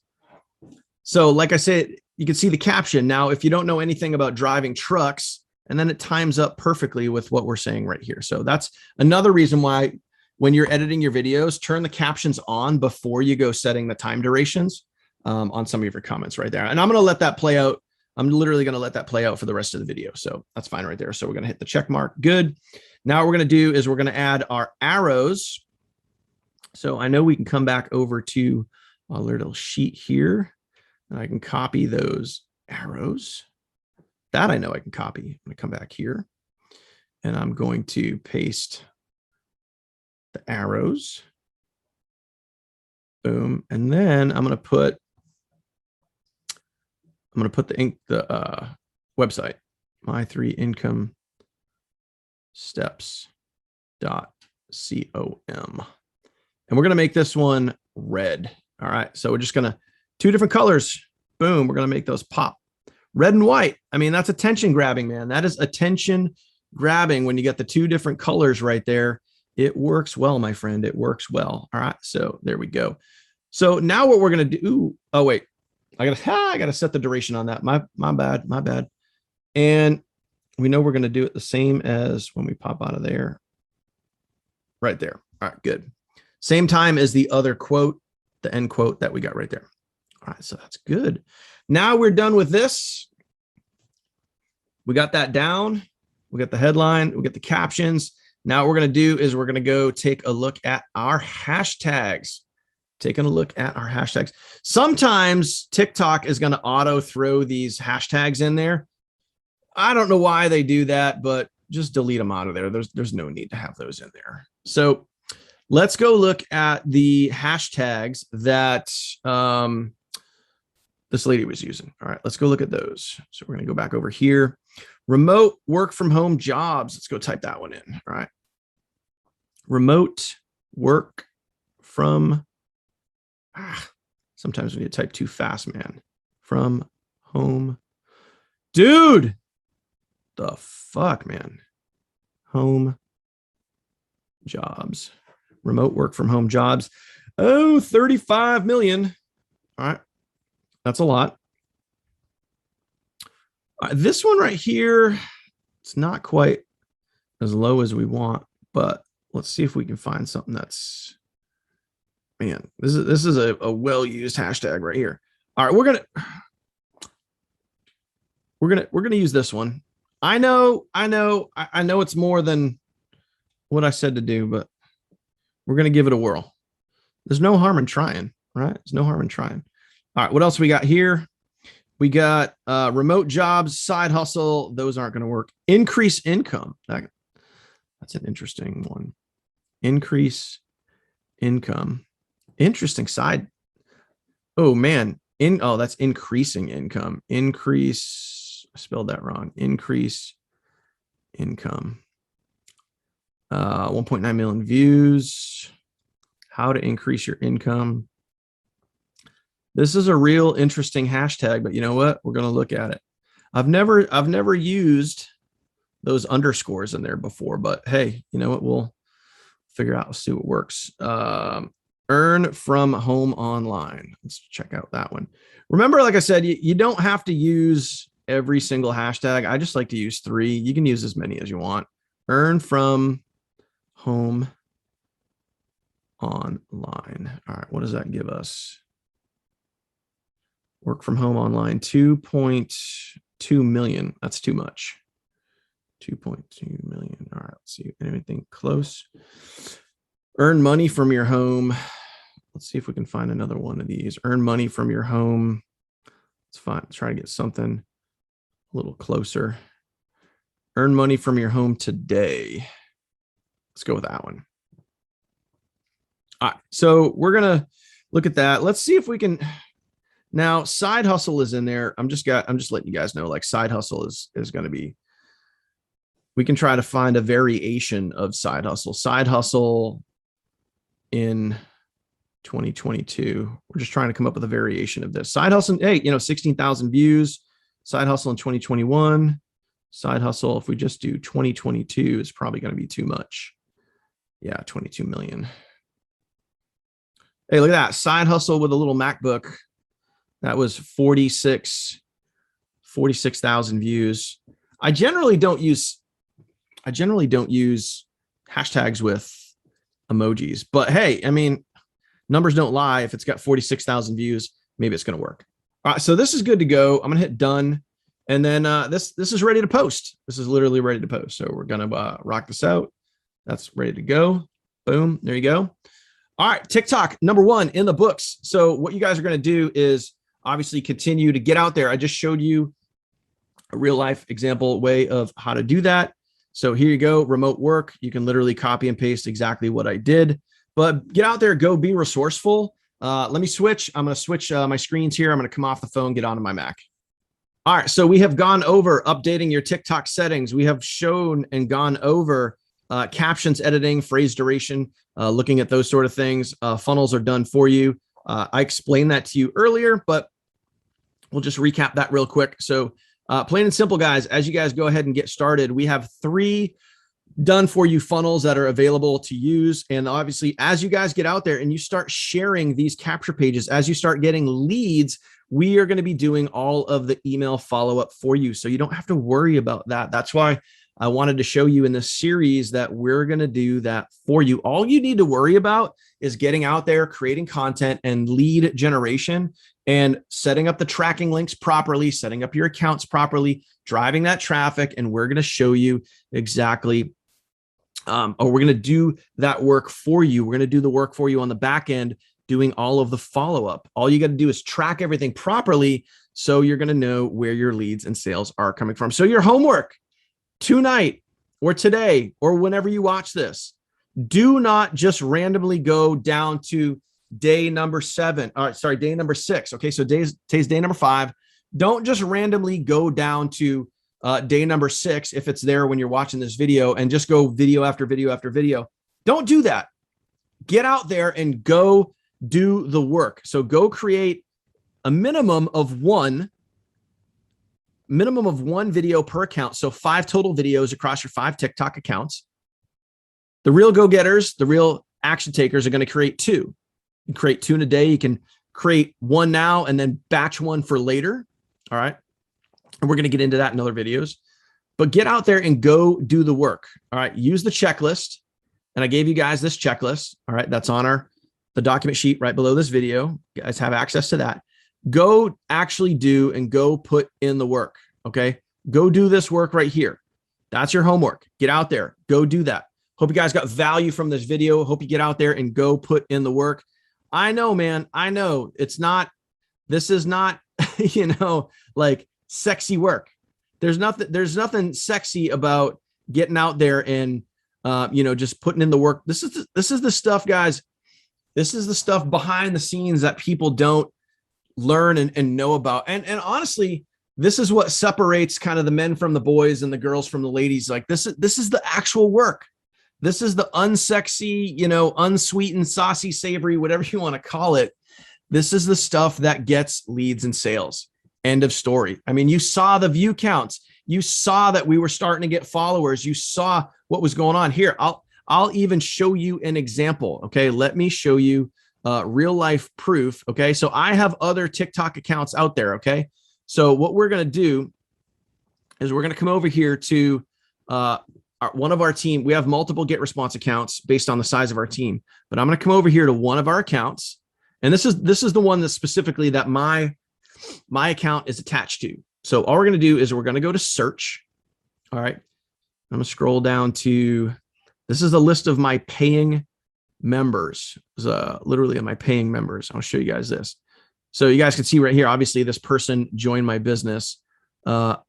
So like I said, you can see the caption. Now, if you don't know anything about driving trucks, and then it times up perfectly with what we're saying right here. So that's another reason why when you're editing your videos, turn the captions on before you go setting the time durations on some of your comments right there. And I'm going to let that play out. I'm literally going to let that play out for the rest of the video. So that's fine right there. So we're going to hit the check mark. Good. Now what we're going to do is we're going to add our arrows. So I know we can come back over to a little sheet here, and I can copy those arrows. That I know I can copy. I'm going to come back here, and I'm going to paste the arrows. Boom. And then I'm going to put the website, my3income steps.com. And we're going to make this one red. All right. So we're just going to, 2 different colors. Boom. We're going to make those pop. Red and white. I mean, that's attention grabbing, man. That is attention grabbing when you get the 2 different colors right there. It works well, my friend. It works well. All right. So there we go. So now what we're going to do. Oh, wait. I gotta set the duration on that. My bad. And we know we're going to do it the same as when we pop out of there. Right there. All right, good. Same time as the other quote, the end quote that we got right there. All right, so that's good. Now we're done with this. We got that down. We got the headline. We got the captions. Now what we're going to do is we're going to go take a look at our hashtags. Taking a look at our hashtags. Sometimes TikTok is going to auto throw these hashtags in there. I don't know why they do that, but just delete them out of there. There's no need to have those in there. So let's go look at the hashtags that this lady was using. All right, let's go look at those. So we're going to go back over here. Remote work from home jobs. Let's go type that one in. All right. Remote work from sometimes when you type too fast, man. From home. Dude. The fuck, man. Home jobs. Remote work from home jobs. Oh, 35 million. All right. That's a lot. This one right here, it's not quite as low as we want, but let's see if we can find something that's, man, this is a well-used hashtag right here. All right, we're gonna use this one. I know it's more than what I said to do, but we're gonna give it a whirl. There's no harm in trying, right? There's no harm in trying. All right, what else we got here? We got remote jobs, side hustle. Those aren't going to work. Increase income. That's an interesting one. Increase income. Interesting side. Oh, man. That's increasing income. Increase. I spelled that wrong. Increase income. 1.9 million views. How to increase your income. This is a real interesting hashtag, but you know what? We're going to look at it. I've never used those underscores in there before, but hey, you know what? We'll figure out, see what works. Earn from home online. Let's check out that one. Remember, like I said, you don't have to use every single hashtag. I just like to use 3. You can use as many as you want. Earn from home online. All right. What does that give us? Work from home online, 2.2 million. That's too much. 2.2 million. All right, let's see. Anything close? Earn money from your home. Let's see if we can find another one of these. Earn money from your home. It's fine. Let's try to get something a little closer. Earn money from your home today. Let's go with that one. All right, so we're going to look at that. Let's see if we can. Now, side hustle is in there. I'm just letting you guys know, like, side hustle is going to be, we can try to find a variation of side hustle. Side hustle in 2022. We're just trying to come up with a variation of this. Side hustle, hey, 16,000 views. Side hustle in 2021. Side hustle, if we just do 2022, is probably going to be too much. Yeah, 22 million. Hey, look at that. Side hustle with a little MacBook. That was 46,000 views. I generally don't use hashtags with emojis, but hey, I mean, numbers don't lie. If it's got 46,000 views, maybe it's going to work. All right, so this is good to go. I'm going to hit done, And then this is ready to post. This is literally ready to post. So we're going to rock this out. That's ready to go. Boom. There you go. All right. TikTok #1 in the books. So what you guys are going to do is obviously continue to get out there. I just showed you a real life example way of how to do that. So here you go. Remote work. You can literally copy and paste exactly what I did, but get out there, go be resourceful. Let me switch. I'm going to switch my screens here. I'm going to come off the phone, get onto my Mac. All right. So we have gone over updating your TikTok settings. We have shown and gone over captions editing, phrase duration, looking at those sort of things. Funnels are done for you. I explained that to you earlier, but we'll just recap that real quick. So plain and simple, guys, as you guys go ahead and get started, we have 3 done for you funnels that are available to use. And obviously, as you guys get out there and you start sharing these capture pages, as you start getting leads, we are going to be doing all of the email follow-up for you. So you don't have to worry about that. That's why I wanted to show you in this series that we're going to do that for you. All you need to worry about is getting out there, creating content and lead generation and setting up the tracking links properly, setting up your accounts properly, driving that traffic. And we're going to show you exactly, or we're going to do that work for you. We're going to do the work for you on the back end, doing all of the follow-up. All you got to do is track everything properly. So you're going to know where your leads and sales are coming from. So your homework tonight or today, or whenever you watch this, do not just randomly go down to day number 7. Day number 6. Okay. So today's day number 5. Don't just randomly go down to day number 6 if it's there when you're watching this video and just go video after video after video. Don't do that. Get out there and go do the work. So go create a minimum of one video per account. So 5 total videos across your 5 TikTok accounts. The real go-getters, the real action takers are going to create 2. You can create 2 in a day. You can create 1 now and then batch 1 for later. All right. And we're going to get into that in other videos, but get out there and go do the work. All right. Use the checklist. And I gave you guys this checklist. All right. That's on the document sheet right below this video. You guys have access to that. Go actually do and go put in the work. Okay. Go do this work right here. That's your homework. Get out there. Go do that. Hope you guys got value from this video. Hope you get out there and go put in the work. I know, man. I know this is not, like sexy work. There's nothing sexy about getting out there and, just putting in the work. This is the stuff, guys. This is the stuff behind the scenes that people don't learn and know about. And honestly, this is what separates kind of the men from the boys and the girls from the ladies. Like this is the actual work. This is the unsexy, unsweetened, saucy, savory, whatever you want to call it. This is the stuff that gets leads and sales. End of story. I mean, you saw the view counts. You saw that we were starting to get followers. You saw what was going on here. I'll even show you an example. Okay. Let me show you real life proof. Okay. So I have other TikTok accounts out there. Okay. So what we're going to do is we're going to come over here to one of our team. We have multiple get response accounts based on the size of our team, but I'm going to come over here to one of our accounts. And this is the one that specifically that my account is attached to. So all we're going to do is we're going to go to search. All right. I'm going to scroll down to, this is a list of my paying members. Literally my paying members. I'll show you guys this. So you guys can see right here, obviously this person joined my business. I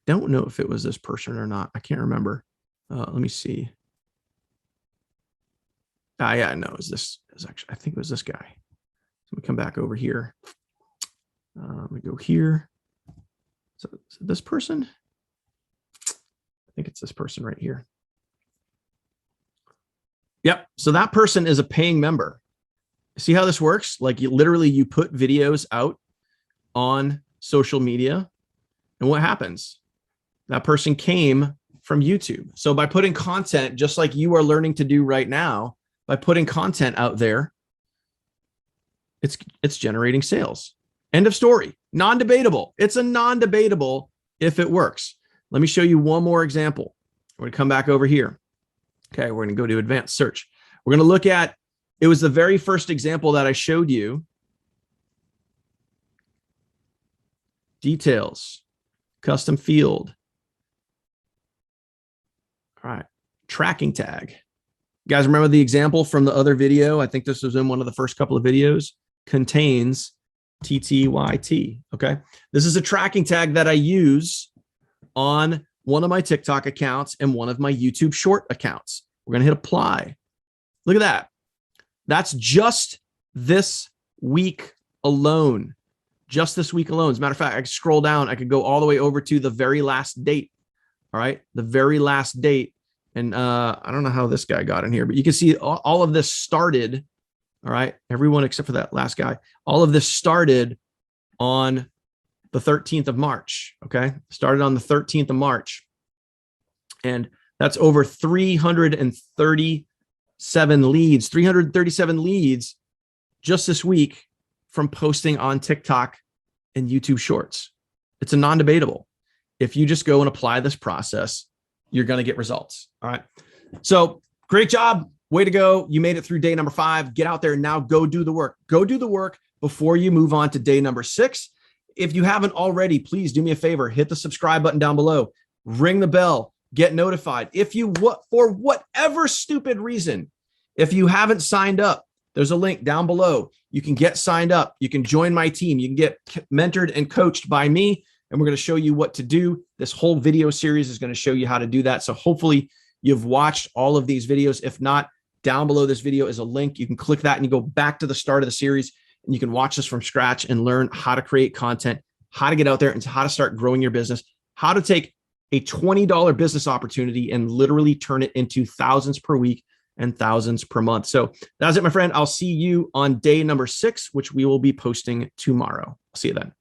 don't know if it was this person or not. I can't remember. Let me see. Yeah, no, I think it was this guy. So we come back over here. We go here. So is it this person? I think it's this person right here. Yep. So that person is a paying member. See how this works? Like you put videos out on social media and what happens? That person came from YouTube. So by putting content, just like you are learning to do right now, by putting content out there, it's generating sales. End of story. Non-debatable. It's a non-debatable if it works. Let me show you one more example. We're going to come back over here. Okay, we're going to go to advanced search. We're going to look at, it was the very first example that I showed you. Details. custom field. All right. Tracking tag. You guys remember the example from the other video? I think this was in one of the first couple of videos. Contains TTYT. Okay. This is a tracking tag that I use on one of my TikTok accounts and one of my YouTube short accounts. We're going to hit apply. Look at that. That's just this week alone. Just this week alone. As a matter of fact, I can scroll down. I could go all the way over to the very last date. All right. The very last date. And I don't know how this guy got in here, but you can see all of this started. All right. Everyone except for that last guy. All of this started on the 13th of March. Okay. Started on the 13th of March. And that's over 337 leads just this week from posting on TikTok and YouTube shorts. It's a non-debatable. If you just go and apply this process, you're going to get results. All right. So great job. Way to go. You made it through day number 5. Get out there and now go do the work. Go do the work before you move on to day number 6. If you haven't already, please do me a favor. Hit the subscribe button down below. Ring the bell. Get notified. If you, for whatever stupid reason, if you haven't signed up, there's a link down below. You can get signed up. You can join my team. You can get mentored and coached by me. And we're going to show you what to do. This whole video series is going to show you how to do that. So hopefully you've watched all of these videos. If not, down below this video is a link. You can click that and you go back to the start of the series and you can watch this from scratch and learn how to create content, how to get out there and how to start growing your business, how to take a $20 business opportunity and literally turn it into thousands per week and thousands per month. So that's it, my friend. I'll see you on day number 6, which we will be posting tomorrow. I'll see you then.